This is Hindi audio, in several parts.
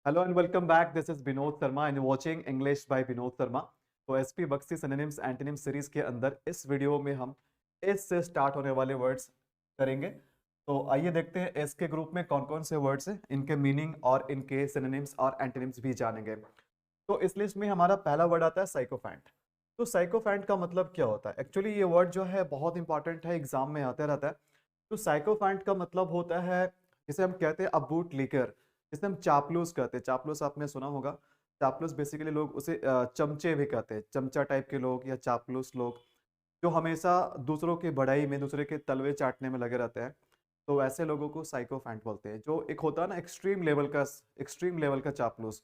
Hello and welcome back. This is Vinod Sharma and watching English by Vinod Sharma. तो SP Bakshi synonyms antonyms series के अंदर इस वीडियो में हम एस से स्टार्ट होने वाले वर्ड्स करेंगे। तो आइए देखते हैं एस के ग्रुप में कौन कौन से वर्ड्स हैं, इनके मीनिंग और इनके सिनोनिम्स और एंटोनिम्स भी जानेंगे। तो इस लिस्ट में हमारा पहला वर्ड आता है साइकोफैंट। तो साइकोफैंट का मतलब क्या होता है? एक्चुअली ये वर्ड जो है बहुत इंपॉर्टेंट है, एग्जाम में आते रहता है। तो साइकोफैंट का मतलब होता है जिसे हम कहते हैं अबूट लीकर, जिसे हम चापलूस कहते हैं। चापलूस आपने सुना होगा। चापलूस बेसिकली लोग उसे चमचे भी कहते हैं, चमचा टाइप के लोग या चापलूस लोग जो हमेशा दूसरों की बढ़ाई में, दूसरे के तलवे चाटने में लगे रहते हैं। तो ऐसे लोगों को साइकोफैंट बोलते हैं। जो एक होता है ना एक्सट्रीम लेवल का चापलूस,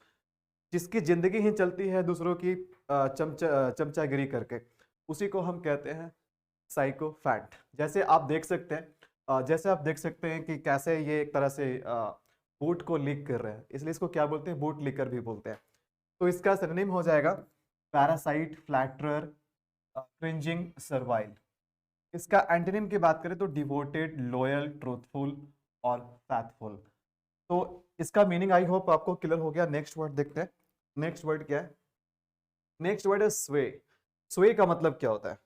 जिसकी जिंदगी ही चलती है दूसरों की चमचागिरी करके, उसी को हम कहते हैं साइकोफैंट। जैसे आप देख सकते हैं कि कैसे ये एक तरह से बूट को लीक कर रहे हैं, इसलिए इसको क्या बोलते हैं? बूट लीकर भी बोलते हैं। तो इसका सिनोनिम हो जाएगा पैरासाइट, फ्लैटरर, क्रिंजिंग, सर्वाइल। इसका एंटोनिम की बात करें तो डिवोटेड, लॉयल, ट्रूथफुल और फैथफुल। तो इसका मीनिंग आई होप आपको क्लियर हो गया। नेक्स्ट वर्ड देखते हैं। नेक्स्ट वर्ड क्या है? नेक्स्ट वर्ड है स्वे। स्वे का मतलब क्या होता है?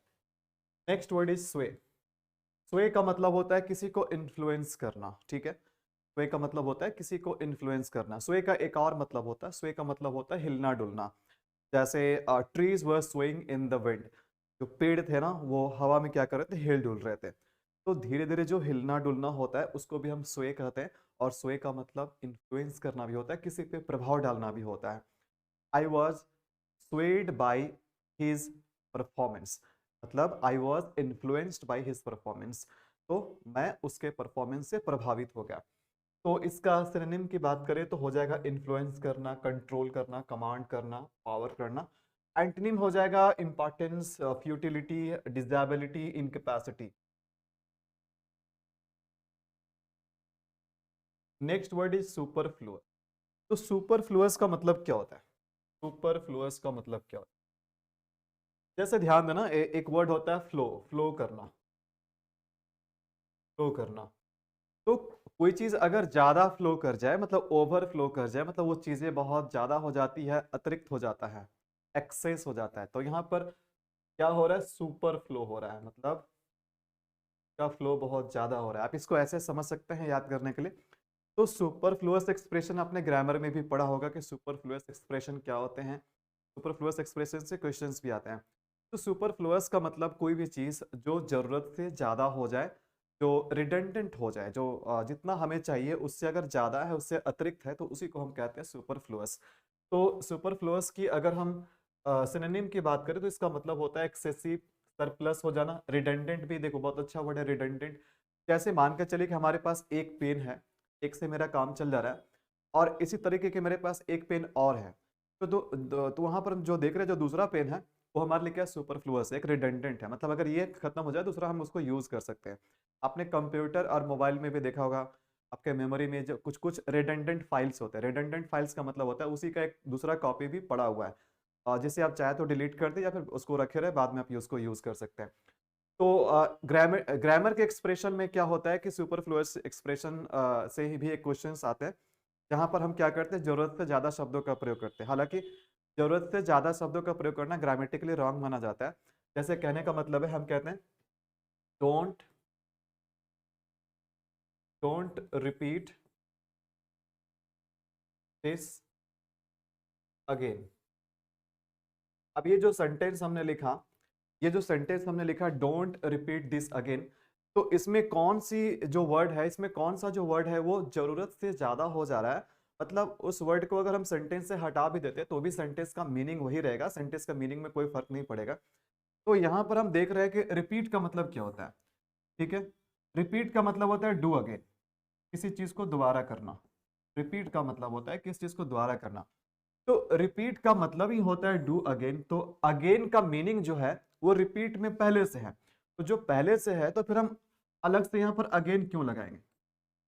नेक्स्ट वर्ड इज स्वे। स्वे का मतलब होता है किसी को इन्फ्लुएंस करना। ठीक है, स्वे का मतलब होता है किसी को इन्फ्लुएंस करना। स्वे का एक और मतलब होता है, स्वे का मतलब होता है हिलना डुलना। जैसे trees were swaying in the wind, जो पेड़ थे ना वो हवा में क्या कर रहे थे? हिल डुल रहे थे। तो धीरे धीरे जो हिलना डुलना होता है उसको भी हम स्वे कहते हैं। और स्वे का मतलब इन्फ्लुएंस करना भी होता है, किसी पे प्रभाव डालना भी होता है। I was swayed by his performance, मतलब I was influenced by his performance. तो मैं उसके परफॉर्मेंस से प्रभावित हो गया। तो इसका सिनोनिम की बात करें तो हो जाएगा इन्फ्लुएंस करना, कंट्रोल करना, कमांड करना, पावर करना। एंटोनिम हो जाएगा importance, futility, disability, incapacity. Next word is superfluous. तो सुपरफ्लुअस का मतलब क्या होता है? सुपरफ्लुअस का मतलब क्या होता है? जैसे ध्यान देना, एक वर्ड होता है फ्लो, फ्लो करना, फ्लो करना। तो कोई चीज अगर ज्यादा फ्लो कर जाए, मतलब ओवर फ्लो कर जाए, मतलब वो चीजें बहुत ज्यादा हो जाती है, अतिरिक्त हो जाता है, एक्सेस हो जाता है। तो यहाँ पर क्या हो रहा है? सुपर फ्लो हो रहा है, मतलब का फ्लो बहुत ज्यादा हो रहा है। आप इसको ऐसे समझ सकते हैं याद करने के लिए। तो सुपरफ्लुअस एक्सप्रेशन आपने ग्रामर में भी पढ़ा होगा कि सुपरफ्लुअस एक्सप्रेशन क्या होते हैं। सुपरफ्लुअस एक्सप्रेशन से क्वेश्चंस भी आते हैं। तो सुपरफ्लुअस का मतलब कोई भी चीज जो जरूरत से ज्यादा हो जाए, जो रिडंडेंट हो जाए, जो जितना हमें चाहिए उससे अगर ज्यादा है, उससे अतिरिक्त है, तो उसी को हम कहते हैं सुपरफ्लुअस। तो सुपरफ्लुअस की अगर हम सिनोनिम की बात करें तो इसका मतलब होता है एक्सेसिव, सरप्लस हो जाना। रिडंडेंट भी देखो बहुत अच्छा वर्ड है, रिडंडेंट। जैसे मान के चलिए कि हमारे पास एक पेन है, एक से मेरा काम चल जा रहा है, और इसी तरीके के मेरे पास एक पेन और है। तो वहां पर हम जो देख रहे हैं, जो दूसरा पेन है वो हमारे लिए क्या? सुपरफ्लुअस, एक रिडंडेंट है। मतलब अगर ये खत्म हो जाए, दूसरा हम उसको यूज कर सकते हैं। आपने कंप्यूटर और मोबाइल में भी देखा होगा, आपके मेमोरी में जो कुछ कुछ रिडंडेंट फाइल्स होते हैं। रिडंडेंट फाइल्स का मतलब होता है उसी का एक दूसरा कॉपी भी पड़ा हुआ है, और जिसे आप चाहे तो डिलीट कर दे या फिर उसको रखे रहे, बाद में आप उसको यूज कर सकते हैं। तो ग्रामर ग्रामर के एक्सप्रेशन में क्या होता है कि सुपरफ्लुअस एक्सप्रेशन से ही भी एक क्वेश्चन आते हैं, जहां पर हम क्या करते हैं? जरूरत से ज्यादा शब्दों का प्रयोग करते हैं। हालांकि जरूरत से ज्यादा शब्दों का प्रयोग करना ग्रामेटिकली रॉन्ग माना जाता है। जैसे कहने का मतलब है, हम कहते हैं don't don't repeat this again. अब ये जो सेंटेंस हमने लिखा डोंट रिपीट दिस अगेन, तो इसमें कौन सी जो वर्ड है, इसमें कौन सा जो वर्ड है वो जरूरत से ज्यादा हो जा रहा है। मतलब उस वर्ड को अगर हम सेंटेंस से हटा भी देते तो भी सेंटेंस का मीनिंग वही रहेगा, सेंटेंस का मीनिंग में कोई फर्क नहीं पड़ेगा। तो यहाँ पर हम देख रहे हैं कि रिपीट का मतलब क्या होता है। ठीक है, रिपीट का मतलब होता है डू अगेन, किसी चीज को दोबारा करना। रिपीट का मतलब होता है किसी चीज को दोबारा करना। तो रिपीट का मतलब ही होता है डू अगेन। तो अगेन का मीनिंग जो है वो रिपीट में पहले से है। तो जो पहले से है तो फिर हम अलग से यहाँ पर अगेन क्यों लगाएंगे?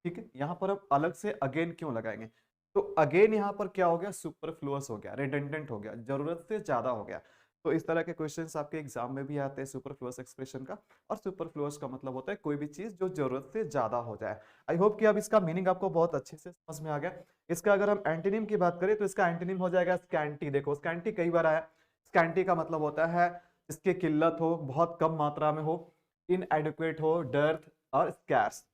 ठीक है, यहाँ पर हम अलग से अगेन क्यों लगाएंगे? तो अगेन यहाँ पर क्या हो गया? सुपरफ्लुअस हो गया, रिडंडेंट हो गया, जरूरत से ज्यादा हो गया। तो इस तरह के क्वेश्चंस आपके एग्जाम में भी आते हैं सुपरफ्लुअस एक्सप्रेशन का। और सुपरफ्लुअस का मतलब होता है कोई भी चीज जो जरूरत से ज्यादा हो जाए। आई होप कि अब इसका मीनिंग आपको बहुत अच्छे से समझ में आ गया। इसका अगर हम एंटीनिम की बात करें तो इसका एंटीनिम हो जाएगा स्कैंटी। देखो स्कैंटी कई बार आया। स्कैंटी का मतलब होता है इसकी किल्लत हो, बहुत कम मात्रा में हो, इनएडिक्वेट हो, डर्थ और scarce.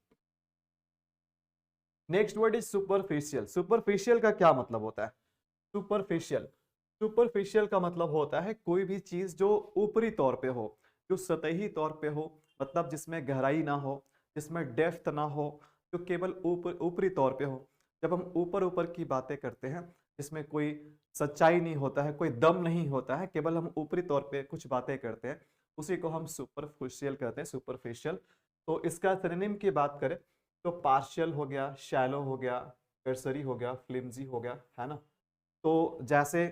Next word is superficial. Superficial का क्या मतलब होता है? सुपरफिशियल, सुपरफिशियल का मतलब होता है कोई भी चीज जो ऊपरी तौर पे हो, जो सतही तौर पे हो, मतलब जिसमें गहराई ना हो, जिसमें डेप्थ ना हो, जो केवल ऊपर ऊपरी तौर पे हो। जब हम ऊपर ऊपर की बातें करते हैं जिसमें कोई सच्चाई नहीं होता है, कोई दम नहीं होता है, केवल हम ऊपरी तौर पे कुछ बातें करते हैं, उसी को हम सुपरफिशियल कहते हैं, सुपरफिशियल। तो इसका सिनोनिम की बात करें तो पार्शियल हो गया, शैलो हो गया, कर्सरी हो गया, फ्लिम्जी हो गया, है ना। तो जैसे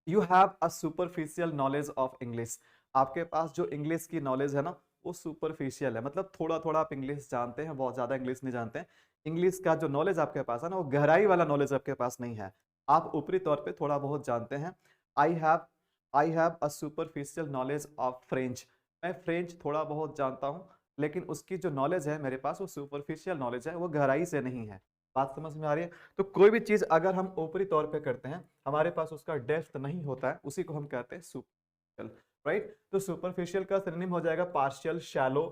you have a superficial knowledge of English, आपके पास जो इंग्लिश की नॉलेज है ना वो सुपरफिशियल है, मतलब थोड़ा थोड़ा आप इंग्लिश जानते हैं, बहुत ज्यादा इंग्लिश नहीं जानते हैं। इंग्लिश का जो नॉलेज आपके पास है ना वो गहराई वाला नॉलेज आपके पास नहीं है, आप ऊपरी तौर पे थोड़ा बहुत जानते हैं। I have I have a superficial knowledge of French, मैं फ्रेंच थोड़ा बहुत जानता हूँ, लेकिन उसकी जो नॉलेज है मेरे पास वो सुपरफिशियल नॉलेज है, वो गहराई से नहीं है। बात समझ में आ रही है? तो कोई भी चीज अगर हम ऊपरी तौर पे करते हैं, हमारे पास उसका डेप्थ नहीं होता है, उसी को हम कहते हैं सुपरफिशियल। राइट, तो सुपरफिशियल का सिनोनिम हो जाएगा पार्शियल, शैलो,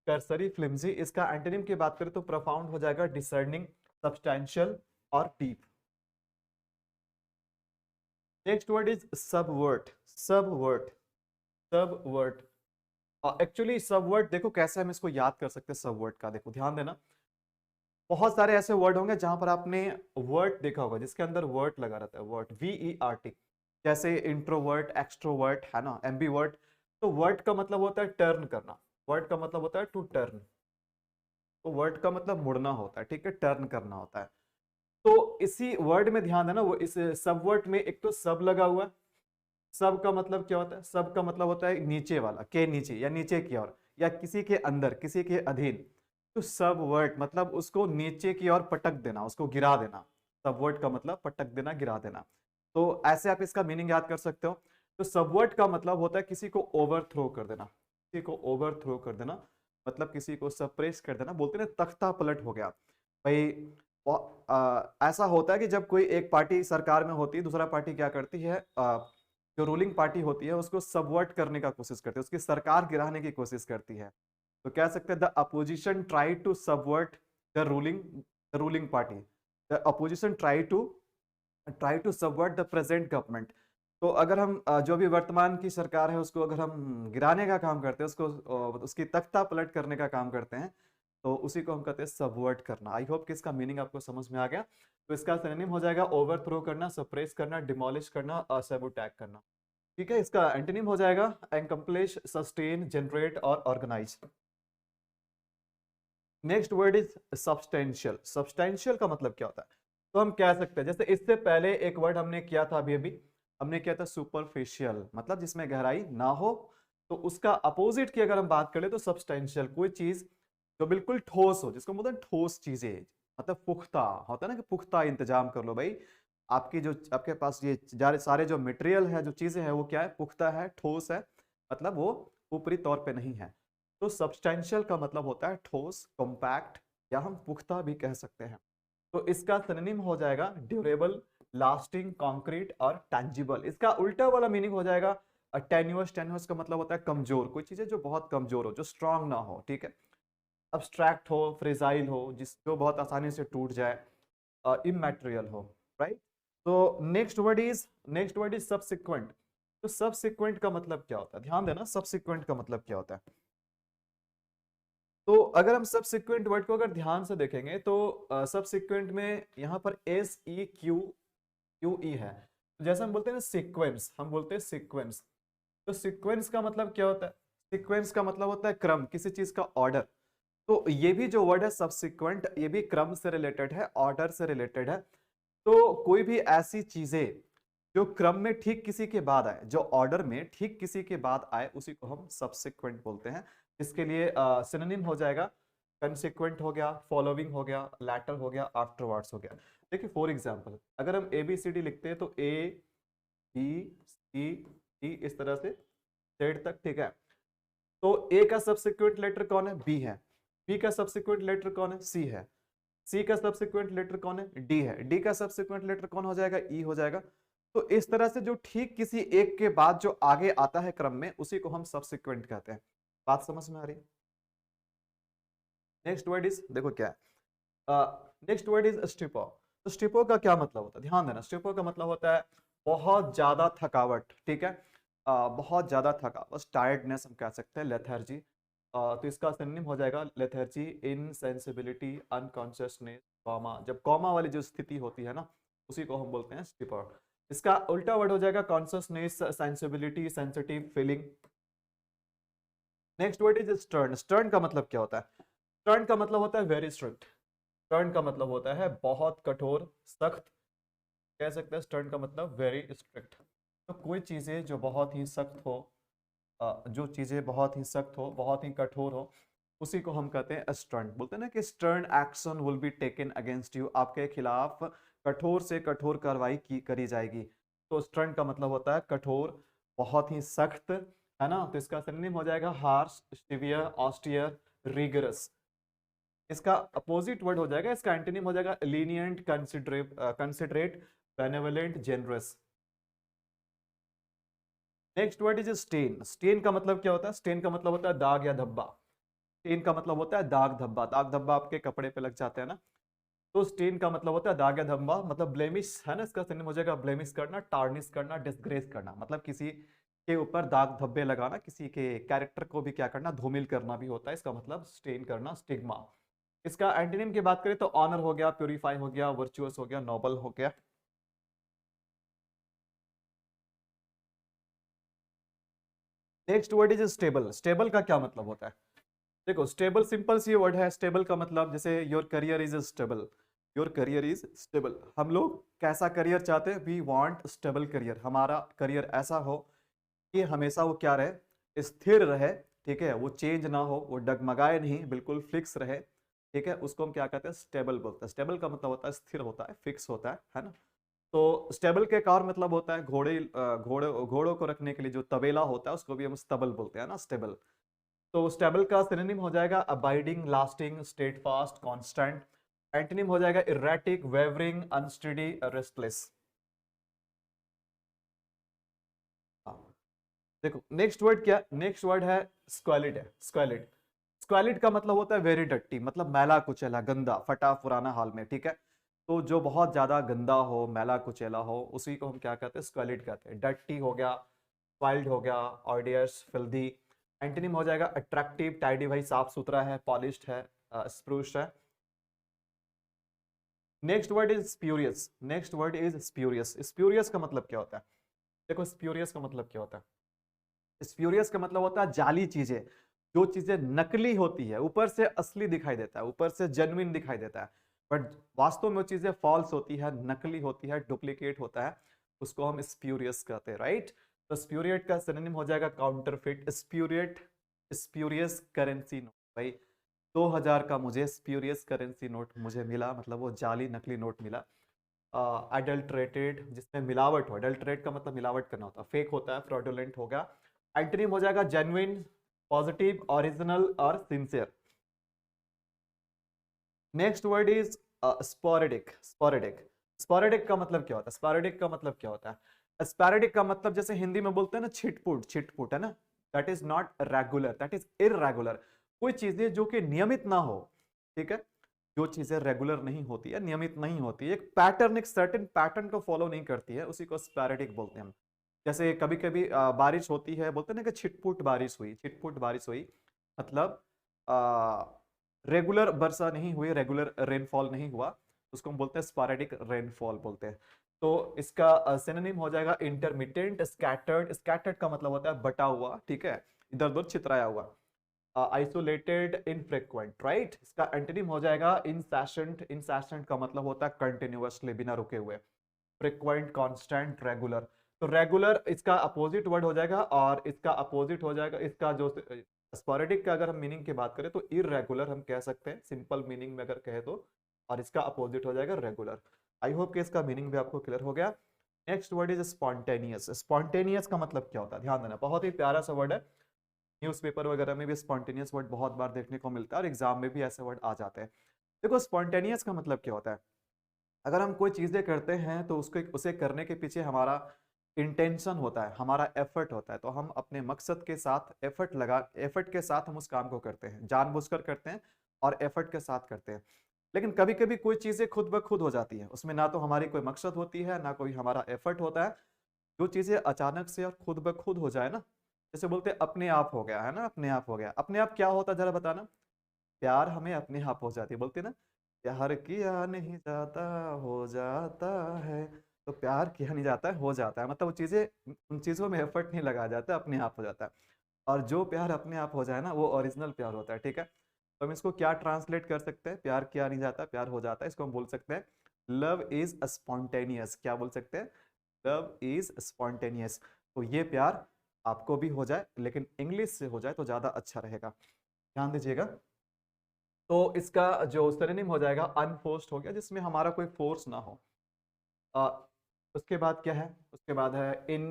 कर्सरी, फ्लिम्जी। इसका एंटोनिम की बात करें तो प्रोफाउंड हो जाएगा डिसर्निंग, सब्सटैंशियल और deep. Next word is subvert. Subvert, subvert. Actually subvert देखो कैसे हम इसको याद कर सकते हैं। सबवर्ट का देखो ध्यान देना, बहुत सारे ऐसे वर्ड होंगे जहां पर आपने वर्ड देखा होगा जिसके अंदर वर्ड लगा रहता है, वर्ड, VERT। जैसे इंट्रोवर्ट, एक्सट्रोवर्ट, है ना, एम्बीवर्ट। तो वर्ड का मतलब होता है टर्न करना, वर्ड का मतलब होता है टू टर्न। तो वर्ड का मतलब मुड़ना होता है, ठीक है, टर्न करना होता है। तो इसी वर्ड में ध्यान देना, वो इस सब वर्ड में एक तो सब लगा हुआ है। सब का मतलब क्या होता है? सब का मतलब होता है नीचे वाला, के नीचे या नीचे की ओर, या किसी के अंदर, किसी के अधीन। तो सब वर्ड मतलब उसको नीचे की ओर पटक देना, उसको गिरा देना। सब वर्ड का मतलब पटक देना, गिरा देना। तो ऐसे आप इसका मीनिंग याद कर सकते हो। तो सबवर्ट का मतलब होता है किसी को ओवरथ्रो कर देना, किसी को ओवरथ्रो कर देना, मतलब किसी को सप्रेस कर देना, बोलते हैं ना तख्ता पलट हो गया भाई। ऐसा होता है कि जब कोई एक पार्टी सरकार में होती है, दूसरा पार्टी क्या करती है, जो रूलिंग पार्टी होती है उसको सबवर्ट करने का कोशिश करती है, उसकी सरकार गिराने की कोशिश करती है। तो कह सकते हैं the opposition try to subvert the ruling party. The opposition try to subvert the present government. तो अगर हम जो भी वर्तमान की सरकार है उसको अगर हम गिराने का काम करते हैं, उसको उसकी तख्ता पलट करने का काम करते हैं, तो उसी को हम कहते हैं सबवर्ट करना। आई होप कि इसका मीनिंग आपको समझ में आ गया। तो इसका सिनोनिम हो जाएगा ओवरथ्रो करना, सप्रेस करना, डिमोलिश करना और सबोटैक करना। ठीक है, इसका एंटोनिम हो जाएगा एनकम्प्लिश, सस्टेन, जनरेट और organise. Next word is substantial. Substantial का मतलब क्या होता है? तो हम कह सकते हैं जैसे इससे पहले एक वर्ड हमने किया था, अभी अभी हमने किया था सुपरफिशियल, मतलब जिसमें गहराई ना हो। तो उसका अपोजिट की अगर हम बात करें तो सब्सटेंशियल, कोई चीज जो बिल्कुल ठोस हो, जिसको मतलब ठोस चीजें, मतलब पुख्ता होता है ना, कि पुख्ता इंतजाम कर लो भाई। आपकी जो आपके पास ये सारे जो मटेरियल है, जो चीजें हैं, वो क्या है? पुख्ता है, ठोस है, मतलब वो ऊपरी तौर पे नहीं है। तो सब्सटेंशियल का मतलब होता है ठोस, कॉम्पैक्ट, या हम पुख्ता भी कह सकते हैं। तो इसका सिनोनिम हो जाएगा ड्यूरेबल, लास्टिंग, कॉन्क्रीट और टैंजिबल। इसका उल्टा वाला मीनिंग हो जाएगा टेन्युअस। टेन्युअस का मतलब होता है कमजोर, कोई चीजें जो बहुत कमजोर हो, जो स्ट्रांग ना हो, ठीक है। अब्स्ट्रैक्ट हो, फ्रेजाइल हो, जिस जो बहुत आसानी से टूट जाए, इमैटेरियल हो। राइट। तो नेक्स्ट वर्ड इज सबसिक्वेंट। तो सबसिक्वेंट का मतलब क्या होता है? ध्यान देना, सबसिक्वेंट का मतलब क्या होता है। तो अगर हम सबसिक्वेंट वर्ड को अगर ध्यान से देखेंगे तो सबसिक्वेंट में यहाँ पर SEQUE है। तो जैसे हम बोलते हैं ना सीक्वेंस, हम बोलते हैं सीक्वेंस। तो सीक्वेंस का मतलब क्या होता है? सीक्वेंस का मतलब होता है क्रम, किसी चीज का ऑर्डर। तो ये भी जो वर्ड है सबसिक्वेंट, ये भी क्रम से रिलेटेड है, ऑर्डर से रिलेटेड है। तो कोई भी ऐसी चीजें जो क्रम में ठीक किसी के बाद आए, जो ऑर्डर में ठीक किसी के बाद आए, उसी को हम सबसिक्वेंट बोलते हैं। इसके लिए सिनोनिम हो जाएगा कंसिक्वेंट हो गया, फॉलोइंग हो गया, लैटर हो गया, आफ्टरवर्ड्स हो गया। देखिए फॉर एग्जांपल अगर हम ABCD लिखते हैं तो A B C ई इस तरह से जेड तक, ठीक है। तो ए का सब्सिक्वेंट लेटर कौन है? बी है। बी का सब्सिक्वेंट लेटर कौन है? सी है। सी का सब्सिक्वेंट लेटर कौन है? डी है। डी का सब्सिक्वेंट लेटर कौन हो जाएगा? ई हो जाएगा। तो इस तरह से जो ठीक किसी एक के बाद जो आगे आता है क्रम में, उसी को हम सब्सिक्वेंट कहते हैं। बात समझ में आ रही है? नेक्स्ट वर्ड इज, देखो क्या है, नेक्स्ट वर्ड इज स्टिपो। तो स्टिपो का क्या मतलब होता है? ध्यान देना, स्टिपो का मतलब होता है बहुत ज्यादा थकावट, ठीक है। बहुत ज्यादा थकावट, टायर्डनेस हम कह सकते हैं, लेथर्जी। तो इसका सिनोनिम हो जाएगा लेथर्जी, इनसेंसिबिलिटी, अनकॉन्शियसनेस, कॉमा। जब कॉमा वाली जो स्थिति होती है ना, उसी को हम बोलते हैं स्टिपर। इसका उल्टा वर्ड हो जाएगा consciousness, sensibility, sensitive, feeling. Next word is stern. Stern का मतलब क्या होता है? स्टर्न का मतलब होता है वेरी स्ट्रिक्ट। स्टर्न का मतलब होता है बहुत कठोर, सख्त, कह सकते हैं। स्टर्न का मतलब वेरी स्ट्रिक्ट। तो कोई चीजें जो बहुत ही सख्त हो, जो चीजें बहुत ही सख्त हो, बहुत ही कठोर हो, उसी को हम कहते हैं स्टर्न। बोलते हैं ना कि stern action will be taken against you, आपके खिलाफ कठोर से कठोर कार्रवाई की करी जाएगी। तो स्टर्न का मतलब होता है कठोर, बहुत ही सख्त, है ना। तो इसका सिनोनिम हो जाएगा हार्श, सिवियर, ऑस्टियर, रिगरस। इसका अपोजिट वर्ड हो जाएगा, इसका एंटोनिम हो जाएगा lenient, considerate, benevolent, generous. Next word is stain. Stain का मतलब क्या होता है? स्टेन का मतलब होता है दाग या धब्बा। स्टेन का मतलब होता है दाग धब्बा। दाग धब्बा आपके कपड़े पे लग जाते हैं ना, तो स्टेन का मतलब होता है दाग या धब्बा, मतलब ब्लेमिश, है ना। इसका सिनोनिम हो जाएगा ब्लेमिश करना, टार्निश करना, डिस्ग्रेस करना। मतलब किसी के ऊपर दाग धब्बे लगाना, किसी के कैरेक्टर को भी क्या करना, धूमिल करना भी होता है। इसका मतलब स्टेन करना, स्टिग्मा। इसका एंटोनिम की बात करें तो ऑनर हो गया, प्यूरिफाई हो गया, वर्चुअस हो गया, नोबल हो गया। Next word is stable. Stable का क्या मतलब होता है? देखो, स्टेबल सिंपल सी वर्ड है। स्टेबल का मतलब जैसे your career is stable, your career is stable. हम लोग कैसा करियर चाहते हैं? We want stable career. हमारा करियर ऐसा हो कि हमेशा वो क्या रहे, स्थिर रहे, ठीक है। वो चेंज ना हो, वो डगमगाए नहीं, बिल्कुल फिक्स रहे, ठीक है। उसको हम क्या कहते हैं? स्टेबल बोलते हैं। स्टेबल का मतलब होता है स्थिर होता है, फिक्स होता है ना। तो स्टेबल के एक और मतलब होता है घोड़ों को रखने के लिए जो तबेला होता है, उसको भी हम स्तबल बोलते हैं ना, स्टेबल। तो स्टेबल का सिनोनिम हो जाएगा abiding, lasting, steadfast, constant. Antonym हो जाएगा इरेटिक, वेवरिंग, अनस्टेडी, रेस्टलेस। देखो नेक्स्ट वर्ड क्या? नेक्स्ट वर्ड है स्क्वालिड है। स्क्वालिड। स्क्वालिड का मतलब होता है वेरी डर्टी, मतलब मैला कुचैला, गंदा, फटा पुराना हाल में, ठीक है। तो जो बहुत ज्यादा गंदा हो, मैला कुचैला हो, उसी को हम क्या कहते हैं? स्क्वालिड कहते हैं। डर्टी हो गया, वाइल्ड हो गया, ऑडियस, फिल्दी। एंटोनिम हो जाएगा अट्रैक्टिव, टाइडी, भाई साफ सुथरा है, पॉलिश्ड है, स्प्रूश है। Next word is spurious. Next word is spurious. Spurious का मतलब क्या होता है? देखो, स्प्यूरियस का मतलब क्या होता है? स्प्यूरियस का मतलब होता है जाली चीजें, जो चीजें नकली होती है, ऊपर से असली दिखाई देता है, ऊपर से जेन्युइन दिखाई देता है, बट वास्तव में वो चीजें फॉल्स होती है, नकली होती है, डुप्लीकेट होता है, उसको हम स्प्यूरियस कहते हैं, राइट। तो स्प्यूरियट का सिनोनिम हो जाएगा काउंटरफिट। स्प्यूरियट, स्प्यूरियस करेंसी नोट, भाई 2000 का मुझे स्प्यूरियस करेंसी नोट मुझे मिला, मतलब वो जाली नकली नोट मिला। अडल्ट्रेटेड, जिसमें मिलावट हो, अडल्ट्रेट का मतलब मिलावट करना होता है, फेक होता है, फ्रॉडुलेंट होगा। एंटोनिम हो जाएगा जेन्युइन, पॉजिटिव, ओरिजिनल और sincere. Next word is sporadic. Sporadic. Sporadic का मतलब क्या होता है? स्पोरेडिक का मतलब क्या होता है? स्पोरेडिक का मतलब जैसे हिंदी में बोलते हैं ना, छिटपुट, छिटपुट, है ना। That is not regular, that is irregular. कोई चीजें जो कि नियमित ना हो, ठीक है। जो चीजें रेगुलर नहीं होती है, नियमित नहीं होती है, एक पैटर्न, एक सर्टेन पैटर्न को फॉलो नहीं करती है, उसी को स्पोरेडिक बोलते हैं हम। जैसे कभी कभी बारिश होती है, बोलते हैं ना कि छिटपुट बारिश हुई, छिटपुट बारिश हुई, मतलब रेगुलर वर्षा नहीं हुई, रेगुलर रेनफॉल नहीं हुआ, उसको हम बोलते हैं स्पोरेडिक रेनफॉल बोलते हैं। तो इसका सिनोनिम हो जाएगा इंटरमिटेंट, स्कैटर्ड। स्कैटर्ड का मतलब होता है बटा हुआ, ठीक है, इधर उधर छितराया हुआ। Isolated, infrequent, right. इसका एंटोनिम हो जाएगा इंसेसेंट। इंसेसेंट का मतलब होता है कंटिन्यूअसली, बिना रुके हुए। Frequent, constant, regular. तो रेगुलर इसका अपोजिट वर्ड हो जाएगा, और इसका अपोजिट हो जाएगा, इसका जो स्पोरेडिक का अगर हम मीनिंग की बात करें तो इररेगुलर हम कह सकते हैं, सिंपल मीनिंग में अगर कहे तो। और इसका अपोजिट हो जाएगा रेगुलर। आई होप कि इसका मीनिंग भी आपको क्लियर हो गया। Next word is spontaneous. Spontaneous का मतलब क्या होता है, ध्यान देना, बहुत ही प्यारा सा वर्ड है। न्यूज़पेपर वगैरह में भी स्पॉन्टेनियस वर्ड बहुत बार देखने को मिलता है और एग्जाम में भी ऐसे वर्ड आ जाते हैं। देखो स्पॉन्टेनियस का मतलब क्या होता है, अगर हम कोई चीजें करते हैं तो उसको उसे करने के पीछे हमारा इंटेंशन होता है, हमारा एफर्ट होता है, तो हम अपने मकसद के साथ एफर्ट के साथ हम उस काम को करते हैं, जानबूझकर करते हैं और एफर्ट के साथ करते हैं। लेकिन कभी कभी कोई चीजें खुद ब खुद हो जाती हैं, उसमें ना तो हमारी कोई मकसद होती है ना कोई हमारा एफर्ट होता है। जो चीजें अचानक से और खुद ब खुद हो जाए ना, जैसे बोलते हैं अपने आप हो गया है ना, अपने आप हो गया, अपने आप क्या होता है जरा बताना। प्यार हमें अपने आप हो जाती है, बोलते हैं ना, प्यार किया नहीं जाता हो जाता है। तो प्यार किया नहीं जाता है, हो जाता है, मतलब वो चीजें, उन चीजों में एफर्ट नहीं लगाया जाता, अपने आप हो जाता है। और जो प्यार अपने आप हो जाए ना वो ओरिजिनल प्यार होता है, ठीक है। तो हम इसको क्या ट्रांसलेट कर सकते हैं, प्यार किया नहीं जाता प्यार हो जाता है, इसको हम बोल सकते हैं लव इज स्पॉन्टेनियस। क्या बोल सकते हैं, लव इज स्पॉन्टेनियस। तो ये प्यार आपको भी हो जाए, लेकिन इंग्लिश से हो जाए तो ज्यादा अच्छा रहेगा, ध्यान दीजिएगा। तो इसका जो सिनोनिम हो जाएगा अनफोर्स्ड हो गया, जिसमें हमारा कोई फोर्स ना हो। अ, उसके बाद क्या है, उसके बाद है इन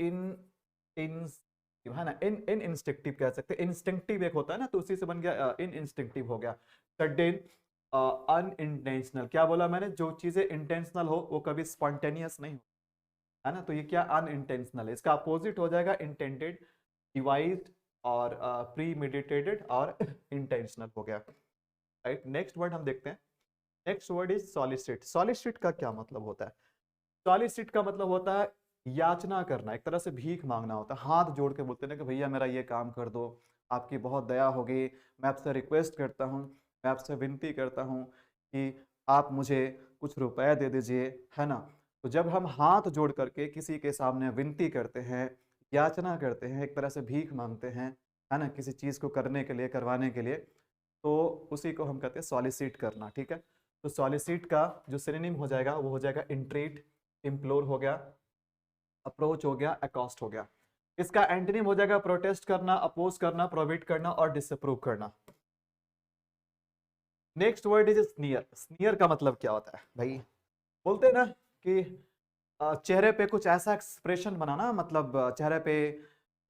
इन इन है ना, इन इन इंस्टिंक्टिव कह सकते हैं, इंस्टिंक्टिव एक होता है ना, तो उसी से बन गया इन इंस्टिंक्टिव हो गया। सडन अनइंटेंशनल, क्या बोला मैंने, जो चीजें इंटेंशनल हो वो कभी स्पॉन्टेनियस नहीं हो, है ना, तो ये क्या अनइंटेंशनल है, इसका अपोजिट हो जाएगा इंटेंडेड, डिवाइस्ड और प्री मेडिटेटेड और इंटेंशनल हो गया, राइट। नेक्स्ट वर्ड हम देखते हैं, next word is solicit. Solicit का क्या मतलब होता है, सॉलिसिट का मतलब होता है याचना करना, एक तरह से भीख मांगना होता है, हाथ जोड़ के बोलते हैं ना कि भैया मेरा ये काम कर दो, आपकी बहुत दया होगी, मैं आपसे रिक्वेस्ट करता हूँ, मैं आपसे विनती करता हूँ कि आप मुझे कुछ रुपए दे दीजिए, है ना। तो जब हम हाथ जोड़ करके किसी के सामने विनती करते हैं, याचना करते हैं, एक तरह से भीख मांगते हैं, है ना, किसी चीज को करने के लिए, करवाने के लिए, तो उसी को हम कहते हैं सॉलिसिट करना, ठीक है। तो सॉलिसिट का जो सिनोनिम हो जाएगा वो हो जाएगा इंट्रीट, इम्प्लोर हो गया, अप्रोच हो गया, अकॉस्ट हो गया। इसका एंटोनिम हो जाएगा प्रोटेस्ट करना, अपोज करना, प्रोहिबिट करना और डिसअप्रूव करना। Next word is sneer. Sneer का मतलब क्या होता है भाई, बोलते हैं ना कि चेहरे पे कुछ ऐसा एक्सप्रेशन बनाना, मतलब चेहरे पे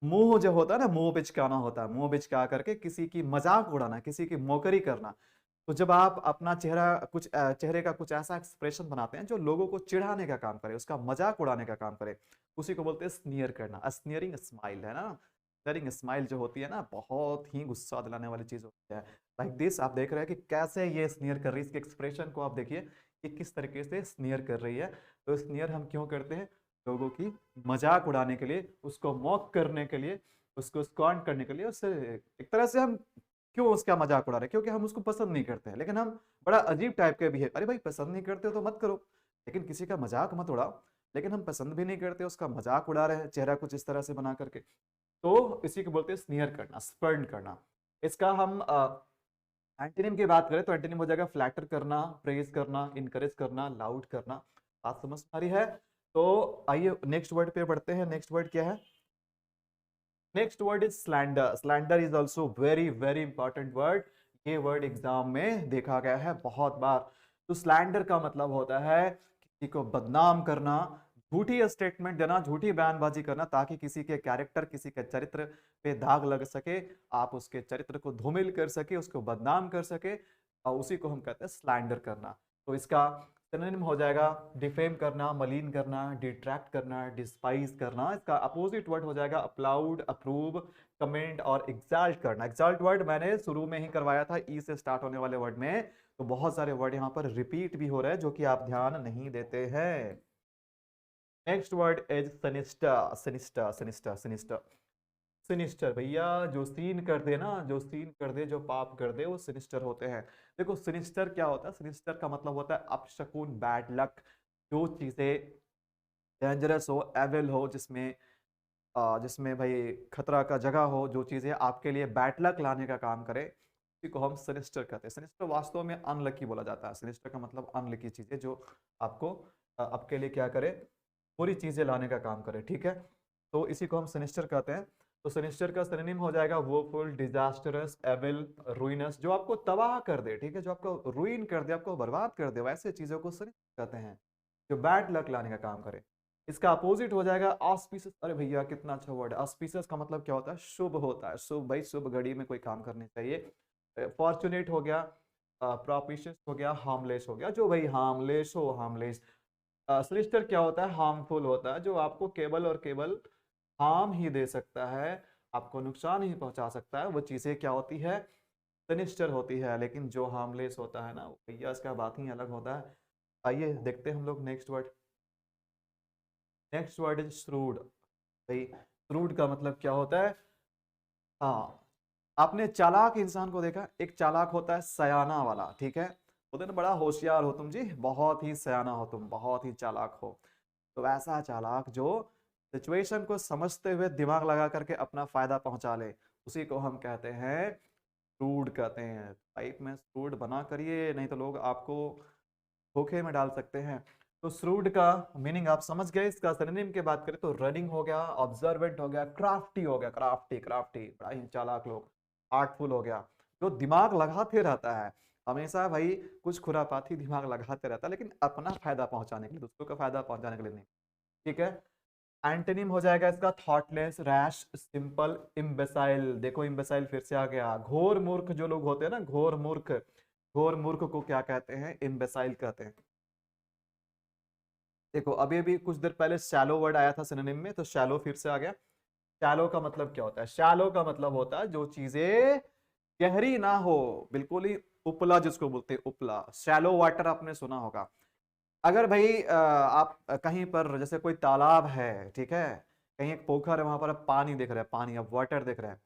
मुंह जो होता है ना, मुंह बिचकाना होता है, मुंह बिचका करके किसी की मजाक उड़ाना, किसी की मोकरी करना। तो जब आप अपना चेहरे का कुछ ऐसा एक्सप्रेशन बनाते हैं जो लोगों को चिढ़ाने का काम करे, उसका मजाक उड़ाने का काम करे, उसी को बोलते हैं स्नीयर करना। स्नीयरिंग स्माइल है ना, स्नीयरिंग स्माइल जो होती है ना, बहुत ही गुस्सा दिलाने वाली चीज होती है। लाइक दिस, आप देख रहे हैं कि कैसे ये स्नीयर कर रही है, इसके एक्सप्रेशन को आप देखिए कि किस तरीके से स्नीयर कर रही है। तो स्नीयर हम क्यों करते हैं, लोगों की मजाक उड़ाने के लिए, उसको मॉक करने के लिए, उसको स्कॉन करने के लिए, उससे एक तरह से हम क्यों उसका मजाक उड़ा रहे हैं, क्योंकि हम उसको पसंद नहीं करते हैं, लेकिन हम बड़ा अजीब टाइप के भी है, अरे भाई पसंद नहीं करते हो तो मत करो, लेकिन किसी का मजाक मत उड़ाओ। लेकिन हम पसंद भी नहीं करते, उसका मजाक उड़ा रहे हैं चेहरा कुछ इस तरह से बना करके, तो इसी को बोलते हैं स्नीयर करना, स्पर्न करना। इसका हम एंटोनिम की बात करें तो एंटोनिम हो जाएगा फ्लैटर करना, प्रेज करना, इनकरेज करना, लाउड करना। बात समझ आ रही है। तो आइए नेक्स्ट वर्ड पे बढ़ते हैं। नेक्स्ट वर्ड क्या है, next word is slander. Slander is also very very important word, ये वर्ड एग्जाम में देखा गया है बहुत बार। तो स्लैंडर का मतलब होता है किसी को बदनाम करना, झूठी स्टेटमेंट देना, झूठी बयानबाजी करना, ताकि किसी के कैरेक्टर, किसी के चरित्र पे दाग लग सके, आप उसके चरित्र को धूमिल कर सके, उसको बदनाम कर सके, और उसी को हम कहते हैं स्लैंडर करना। तो इसका सिनोनिम हो जाएगा डिफेम करना, मलीन करना, डिट्रैक्ट करना, डिस्पाइज करना। इसका अपोजिट वर्ड हो जाएगा अप्लाउड, अप्रूव, कमेंट और एग्जाल्ट करना। एग्जाल्ट वर्ड मैंने शुरू में ही करवाया था, ई से स्टार्ट होने वाले वर्ड में, तो बहुत सारे वर्ड यहाँ पर रिपीट भी हो रहे हैं जो कि आप ध्यान नहीं देते हैं। Next word is sinister. Sinister sinister sinister sinister भैया, जो सीन कर दे ना, जो सीन कर दे, जो पाप कर दे, वो सिनिस्टर होते हैं। देखो सिनिस्टर क्या होता है, सिनिस्टर का मतलब होता है अपशकुन, बैड लक, जो चीजें डेंजरस हो, एविल हो, जिसमें जिसमें भाई खतरा का जगह हो, जो चीजें आपके लिए बैड लक लाने का काम करे, उसी को हम सिनिस्टर कहते हैं। सिनिस्टर वास्तव में अनलकी बोला जाता है। सिनिस्टर का मतलब अनलकी चीजें, जो आपको आपके लिए क्या करे, बुरी चीजें लाने का काम करे, ठीक है। तो इसी को हम सिनिस्टर कहते हैं। तो सिनिस्टर का सिनोनिम हो जाएगा वोफुल, डिजास्टरस, एविल, रुइनस, जो आपको तबाह कर दे, ठीक है, जो आपको रुइन कर दे, आपको बर्बाद कर दे, वैसे चीजों को सिनिस्टर कहते हैं। जो बैड लक लाने का काम करे। इसका अपोजिट हो जाएगा ऑस्पिशियस। अरे भैया कितना अच्छा वर्ड है। ऑस्पिशियस का मतलब क्या होता है? शुभ होता है। शुभ भाई, शुभ घड़ी में कोई काम करने चाहिए। फॉर्चुनेट हो गया, प्रोपिशियस हो गया, हार्मलेस हो गया। जो भाई हार्मलेस हो, हार्मलेस। सिनिस्टर क्या होता है? हार्मफुल होता है, जो आपको केवल और केवल हार्म ही दे सकता है, आपको नुकसान ही पहुंचा सकता है, वो चीजें क्या होती है? सिनिस्टर होती है। लेकिन जो हार्मलेस होता है ना, वो भैया इसका बात ही अलग होता है। आइए देखते हैं हम लोग next word. Next word is shrewd. भाई श्रूड का मतलब क्या होता है? हाँ, आपने चालाक इंसान को देखा? एक चालाक होता है सयाना वाला, ठीक है? बोलते हैं ना, बड़ा होशियार हो तुम जी, बहुत ही सयाना हो तुम, बहुत ही चालाक हो। तो ऐसा चालाक जो सिचुएशन को समझते हुए दिमाग लगा करके अपना फायदा पहुंचा ले, उसी को हम कहते हैं श्रूड कहते हैं। टाइप में श्रूड बना करिए, नहीं तो लोग आपको धोखे में डाल सकते हैं। तो श्रूड का मीनिंग आप समझ गए। इसका सिनोनिम की बात करें तो रनिंग हो गया, ऑब्जर्वेंट हो गया, क्राफ्टी हो गया। क्राफ्टी, क्राफ्टी बड़ा ही चालाक लोग। आर्टफुल हो गया, जो दिमाग लगाते रहता है हमेशा भाई, कुछ खुरापाती दिमाग लगाते रहता है, लेकिन अपना फायदा पहुंचाने के लिए, दूसरों का फायदा पहुंचाने के लिए नहीं। ठीक है। एंटोनिम हो जाएगा इसका थॉटलेस, रैश, सिंपल, इम्बेसाइल। देखो इम्बेसाइल फिर से आ गया। घोर मूर्ख जो लोग होते हैं ना, घोर मूर्ख, घोर मूर्ख को क्या कहते हैं? इम्बेसाइल कहते हैं। देखो अभी अभी कुछ देर पहले शैलो वर्ड आया था सिनोनिम में, तो शैलो फिर से आ गया। शैलो का मतलब क्या होता है? शैलो का मतलब होता है जो चीजें गहरी ना हो, बिल्कुल ही उपला, जिसको बोलते हैं उपला। शैलो वाटर आपने सुना होगा। अगर भाई आप कहीं पर जैसे कोई तालाब है, ठीक है, कहीं एक पोखर है, वहां पर आप पानी देख रहे हैं, पानी, आप वाटर देख रहे हैं,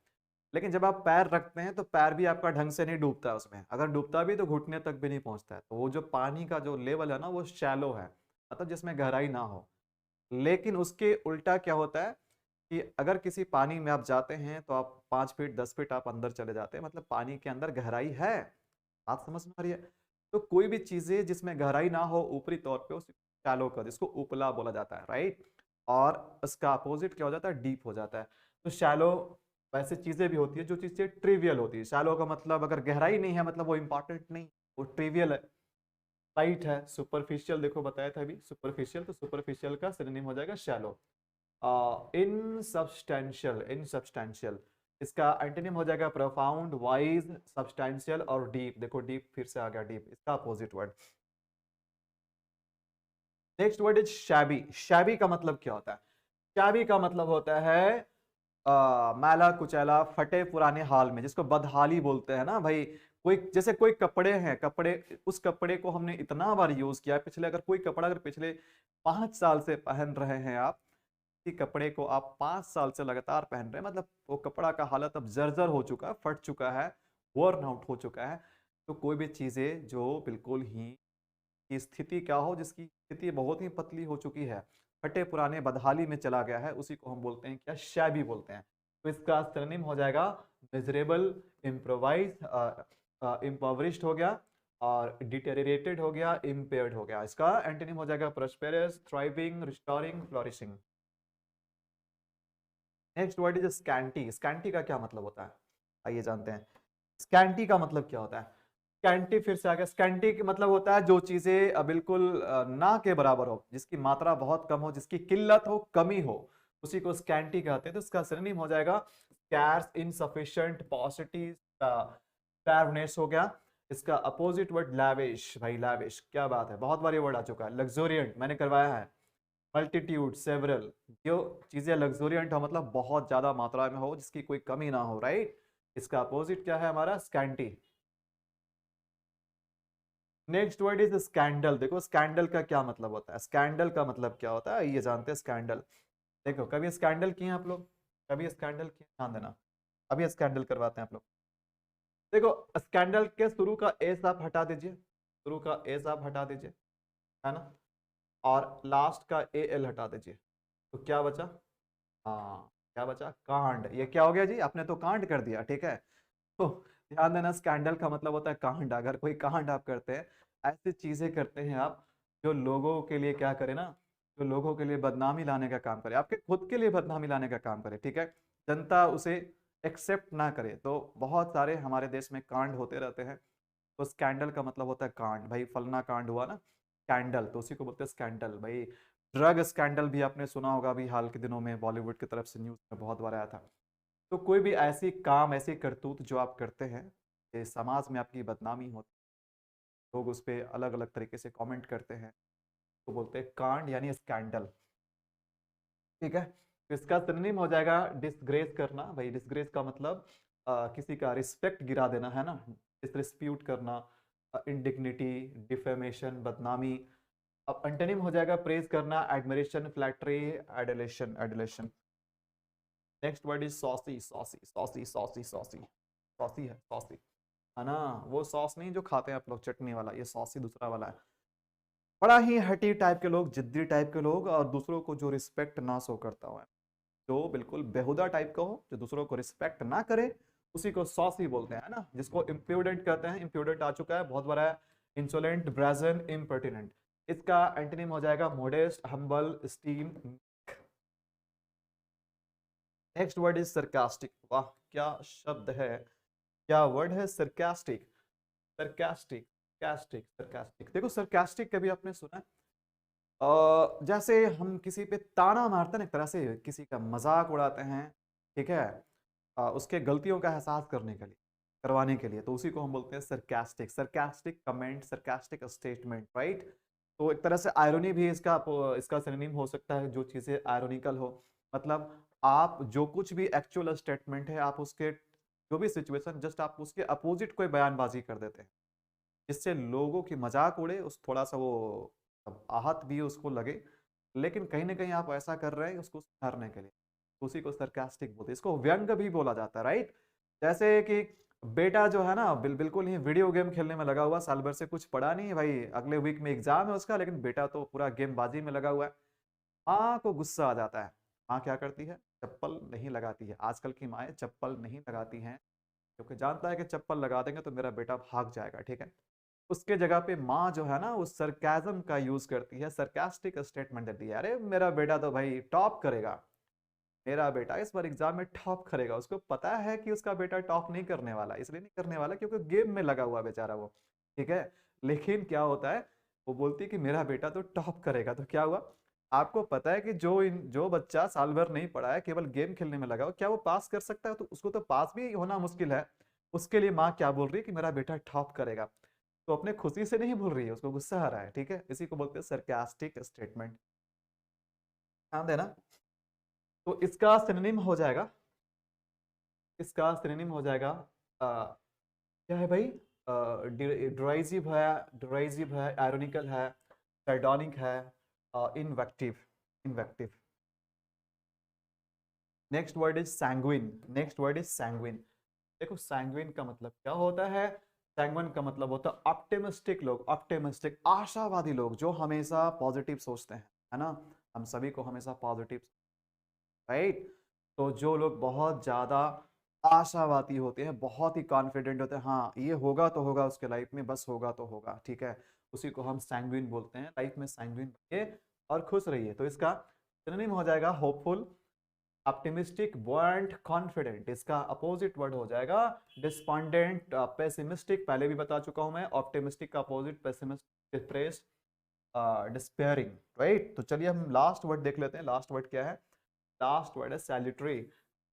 लेकिन जब आप पैर रखते हैं तो पैर भी आपका ढंग से नहीं डूबता है उसमें। अगर डूबता भी तो घुटने तक भी नहीं पहुंचता है। तो वो जो पानी का जो लेवल है ना, वो शैलो है, मतलब जिसमें गहराई ना हो। लेकिन उसके उल्टा क्या होता है कि अगर किसी पानी में आप जाते हैं तो आप 5 फीट 10 फीट आप अंदर चले जाते हैं, मतलब पानी के अंदर गहराई है। बात समझ में आ रही है? तो कोई भी चीजें जिसमें गहराई ना हो ऊपरी तौर पे, उसे शैलो कर, जिसको उपला बोला जाता है, राइट। और उसका अपोजिट क्या हो जाता है? डीप हो जाता है। तो शैलो वैसे चीजें भी होती है जो चीजें ट्रिवियल होती है। शैलो का मतलब अगर गहराई नहीं है, मतलब वो इंपॉर्टेंट नहीं, वो ट्रिवियल है, लाइट है, सुपरफिशियल। देखो बताया था अभी सुपरफिशियल, तो सुपरफिशियल का सिनोनिम हो जाएगा शैलो। इनसब्सटेंशियल, इनसब्सटेंशियल। इसका एंटोनिम हो जाएगा प्रोफाउंड, वाइज, सब्सटेंशियल और डीप। देखो डीप फिर से आ गया, डीप इसका opposite word. Next word is shabby. Shabby का मतलब क्या होता है? शैबी का मतलब होता है मैला कुचैला, फटे पुराने हाल में, जिसको बदहाली बोलते हैं ना भाई। कोई जैसे कोई कपड़े हैं, कपड़े, उस कपड़े को हमने इतना बार यूज किया पिछले, अगर कोई कपड़ा अगर पिछले 5 साल से पहन रहे हैं आप, कपड़े को आप 5 साल से लगातार पहन रहे हैं, मतलब वो कपड़ा का हालत अब जर्जर हो चुका है, फट चुका है, वर्न आउट हो चुका है। तो कोई भी चीजें जो बिल्कुल ही की स्थिति क्या हो, जिसकी स्थिति बहुत ही पतली हो चुकी है, फटे पुराने बदहाली में चला गया है, उसी को हम बोलते हैं क्या? शैबी बोलते हैं। तो इसका सिनोनिम हो जाएगा मिजरेबल, इम्प्रोवाइज, इम्पोवरिश्ड हो गया, और डिटेरिएटेड हो गया, इम्पेयर्ड हो गया। इसका एंटोनिम हो जाएगा prosperous, thriving, restoring, flourishing. Next word is scanty. Scanty का क्या मतलब होता है? आइए जानते हैं। स्कैंटी का मतलब क्या होता है? स्कैंटी फिर से आ गया। स्कैंटी का मतलब होता है जो चीजें बिल्कुल ना के बराबर हो, जिसकी मात्रा बहुत कम हो, जिसकी किल्लत हो, कमी हो, उसी को स्कैंटी कहते हैं। तो इसका सिनोनिम हो जाएगा स्कैर्स, इनसफिशिएंट, पॉसिटी, स्पैरनेस हो गया। इसका अपोजिट वर्ड लैविश। भाई लैविश क्या बात है, बहुत बार ये वर्ड आ चुका है। लग्जोरियंट मैंने करवाया है। मल्टीट्यूड, सेवरल, जो चीजें लग्जोरियंट हो मतलब बहुत ज्यादा मात्रा में हो, जिसकी कोई कमी ना हो, राइट। इसका अपोजिट क्या है हमारा? Scanty. Next word is scandal. देखो स्कैंडल का क्या मतलब होता है? स्कैंडल का मतलब क्या होता है ये जानते हैं। स्कैंडल, देखो कभी स्कैंडल किए हैं आप लोग? कभी स्कैंडल किए? ध्यान देना, अभी स्कैंडल करवाते हैं आप लोग। देखो स्कैंडल के शुरू का एस आप हटा दीजिए, शुरू का एस आप हटा दीजिए, है ना, और लास्ट का ए एल हटा दीजिए, तो क्या बचा? हाँ, क्या बचा? कांड। ये क्या हो गया जी? आपने तो कांड कर दिया, ठीक है। तो ध्यान देना, स्कैंडल का मतलब होता है कांड। अगर कोई कांड आप करते हैं, ऐसी चीजें करते हैं आप जो लोगों के लिए क्या करे ना, जो लोगों के लिए बदनामी लाने का काम करे, आपके खुद के लिए बदनामी लाने का काम करे, ठीक है, जनता उसे एक्सेप्ट ना करे। तो बहुत सारे हमारे देश में कांड होते रहते हैं। तो स्कैंडल का मतलब होता है कांड। भाई फलना कांड हुआ ना, स्कैंडल, तो उसी को बोलते हैं स्कैंडल भाई। ड्रग स्कैंडल भी आपने सुना होगा अभी हाल के दिनों में, बॉलीवुड की तरफ से न्यूज में बहुत बार आया था। तो कोई भी ऐसी काम, ऐसी करतूत जो आप करते हैं, ये समाज में आपकी बदनामी होती, लोग उस पर अलग अलग तरीके से कमेंट करते हैं, तो बोलते हैं कांड यानी स्कैंडल। ठीक है, तो इसका सिनोनिम हो जाएगा डिसग्रेस करना भाई। डिसग्रेस का मतलब किसी का रिस्पेक्ट गिरा देना है ना, डिसरिस्प्यूट करना, इंडिग्निटी, डिफेमेशन, बदनामी। अब एंटोनिम हो जाएगा प्रेज करना, admiration, flattery, adulation, adulation. Next word is saucy, saucy, saucy, saucy, saucy, saucy है, सॉसी है ना, वो सॉस नहीं जो खाते हैं आप लोग चटनी वाला, ये सॉसी दूसरा वाला है। बड़ा ही हटी टाइप के लोग, जिद्दी टाइप के लोग, और दूसरों को जो रिस्पेक्ट ना शो करता हो, जो बिल्कुल बेहुदा टाइप का हो, जो दूसरों को रिस्पेक्ट ना करे, उसी को सॉसी बोलते हैं ना, जिसको इम्प्यूडेंट कहते हैं। इम्प्यूडेंट आ चुका है, बहुत बड़ा है। Insolent, brazen, impertinent. इसका एंटोनिम हो जाएगा modest, humble, steam. Next word is sarcastic. वाह क्या शब्द है, क्या वर्ड है, सरकास्टिक। Sarcastic, sarcastic, sarcastic. देखो सरकास्टिक कभी आपने सुना है? जैसे हम किसी पे ताना मारते हैं, एक तरह से किसी का मजाक उड़ाते हैं, ठीक है, उसके गलतियों का एहसास करने के लिए, करवाने के लिए, तो उसी को हम बोलते हैं sarcastic. Sarcastic comment, sarcastic statement, right. तो एक तरह से आयरनी भी इसका इसका सिनोनिम हो सकता है, जो चीजें आयरनिकल हो, मतलब आप जो कुछ भी एक्चुअल स्टेटमेंट है, आप उसके जो भी सिचुएशन, जस्ट आप उसके अपोजिट कोई बयानबाजी कर देते हैं, जिससे लोगों की मजाक उड़े, उस थोड़ा सा वो आहत भी उसको लगे, लेकिन कहीं ना कहीं आप ऐसा कर रहे हैं उसको सुधारने के लिए, तो उसी को सरकास्टिक बोलते हैं। इसको व्यंग भी बोला जाता है, राइट। जैसे कि बेटा जो है ना, बिल्कुल ही वीडियो गेम खेलने में लगा हुआ, साल भर से कुछ पढ़ा नहीं है भाई, अगले वीक में एग्जाम है उसका, लेकिन बेटा तो पूरा गेमबाजी में लगा हुआ है। माँ को गुस्सा आ जाता है, माँ क्या करती है, चप्पल नहीं लगाती है। आजकल की माएँ चप्पल नहीं लगाती हैं, क्योंकि जानता है कि चप्पल लगा देंगे तो मेरा बेटा भाग जाएगा, ठीक है। उसके जगह पे माँ जो है ना, वो सरकाजम का यूज करती है, सरकास्टिक स्टेटमेंट देती है, अरे मेरा बेटा तो भाई टॉप करेगा, मेरा बेटा इस बार एग्जाम में टॉप करेगा। उसको पता है कि उसका बेटा टॉप नहीं करने वाला, इसलिए नहीं करने वाला क्योंकि गेम में लगा हुआ बेचारा वो, ठीक है। लेकिन क्या होता है, वो बोलती है कि मेरा बेटा तो टॉप करेगा, तो क्या हुआ, आपको पता है कि जो बच्चा साल भर नहीं पढ़ा है, केवल गेम खेलने में लगा हो, क्या वो पास कर सकता है? तो उसको तो पास भी होना मुश्किल है। उसके लिए माँ क्या बोल रही है कि मेरा बेटा टॉप करेगा, तो अपने खुशी से नहीं बोल रही है, उसको गुस्सा आ रहा है, ठीक है। इसी को बोलते हैं सरकास्टिक स्टेटमेंट, ध्यान देना। तो इसका सिनोनिम हो जाएगा, इसका सिनोनिम हो जाएगा क्या है भाई, ड्राइजिव है, ड्राइजिव है, आयरोनिकल है, सार्डोनिक है, invective, invective. Next word is sanguine, next word is sanguine. देखो सैंग्विन का मतलब क्या होता है, सैंग्विन का मतलब होता है ऑप्टिमिस्टिक लोग, ऑप्टिमिस्टिक, आशावादी लोग, जो हमेशा पॉजिटिव सोचते हैं, है ना। हम सभी को हमेशा पॉजिटिव, राइट। तो जो लोग बहुत ज्यादा आशावादी होते हैं, बहुत ही कॉन्फिडेंट होते हैं, हाँ ये होगा तो होगा उसके लाइफ में, बस होगा तो होगा, ठीक है, उसी को हम सैंग्विन बोलते हैं। लाइफ में सैंग्विन बनिए और खुश रहिए। तो इसका सिनोनिम हो जाएगा होपफुल, ऑप्टिमिस्टिक, बुओयंट, कॉन्फिडेंट। इसका अपोजिट वर्ड हो जाएगा डिस्पॉन्डेंट, पेसिमिस्टिक, पहले भी बता चुका हूं मैं। ऑप्टिमिस्टिक का opposite pessimistic, depressed, despairing, right. तो चलिए हम लास्ट वर्ड देख लेते हैं, लास्ट वर्ड क्या है। लास्ट वर्ड है सैल्यूटरी,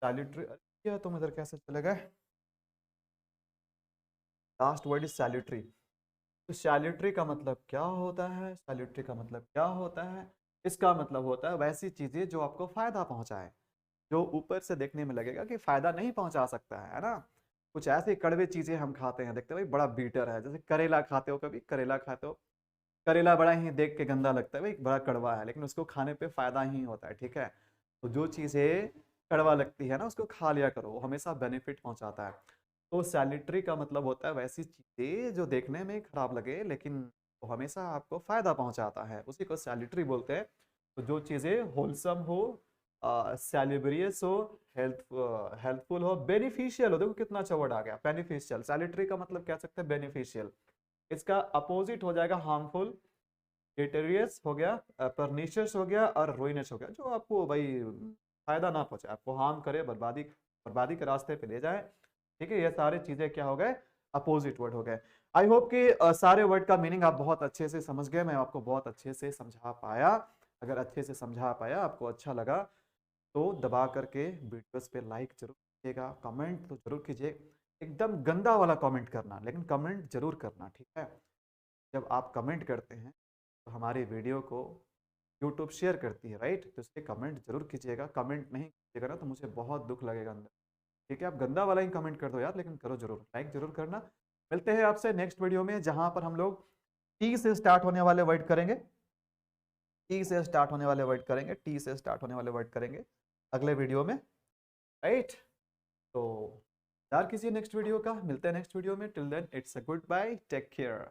सैल्यूटरी। क्या तुम इधर कैसे चले गए, लास्ट वर्ड इज सैल्यूटरी। तो सैल्यूटरी का मतलब क्या होता है, सैल्यूटरी का मतलब क्या होता है, इसका मतलब होता है वैसी चीजें जो आपको फायदा पहुंचाए, जो ऊपर से देखने में लगेगा कि फायदा नहीं पहुंचा सकता है ना। कुछ ऐसी कड़वे चीजें हम खाते हैं, देखते हैं भाई बड़ा बीटर है, जैसे करेला खाते हो, कभी करेला खाते हो, करेला बड़ा ही देख के गंदा लगता है भाई, बड़ा कड़वा है, लेकिन उसको खाने पे फायदा ही होता है, ठीक है। तो जो चीजें कड़वा लगती है ना, उसको खा लिया करो, वो हमेशा बेनिफिट पहुंचाता है। तो सैलिटरी का मतलब होता है वैसी चीजें जो देखने में खराब लगे, लेकिन वो हमेशा आपको फायदा पहुंचाता है, उसी को सैलिटरी बोलते हैं। तो जो चीजें होलसम हो, सैलिब्रियस हो, हेल्पफुल हो, बेनिफिशियल हो, देखो कितना अच्छा वर्ड आ गया, बेनिफिशियल। सैलिटरी का मतलब कह सकते हैं बेनिफिशियल। इसका अपोजिट हो जाएगा हार्मफुल, डिटेरियस हो गया, परनिशियस हो गया, और रुइनस हो गया, जो आपको भाई फायदा ना पहुंचे, आपको हार्म करे, बर्बादी, बर्बादी के रास्ते पे ले जाए, ठीक है। ये सारी चीजें क्या हो गए, अपोजिट वर्ड हो गए। आई होप कि सारे वर्ड का मीनिंग आप बहुत अच्छे से समझ गए, मैं आपको बहुत अच्छे से समझा पाया। अगर अच्छे से समझा पाया, आपको अच्छा लगा, तो दबा करके वीडियोस पे लाइक जरूर कीजिएगा, कमेंट तो जरूर कीजिए। एकदम गंदा वाला कमेंट करना, लेकिन कमेंट जरूर करना, ठीक है। जब आप कमेंट करते हैं तो हमारी वीडियो को यूट्यूब शेयर करती है, राइट। तो इसलिए कमेंट जरूर कीजिएगा। कमेंट नहीं कीजिएगा ना तो मुझे बहुत दुख लगेगा अंदर, ठीक है। आप गंदा वाला ही कमेंट कर दो यार, लेकिन करो जरूर, लाइक जरूर करना। मिलते हैं आपसे नेक्स्ट वीडियो में, जहां पर हम लोग टी से स्टार्ट होने वाले वर्ड करेंगे। टी से स्टार्ट होने वाले वर्ड करेंगे, टी से स्टार्ट होने वाले वर्ड करेंगे अगले वीडियो में, राइट। तो इंतजार कीजिए नेक्स्ट वीडियो का। मिलते हैं नेक्स्ट वीडियो में। Till then it's a goodbye, take care.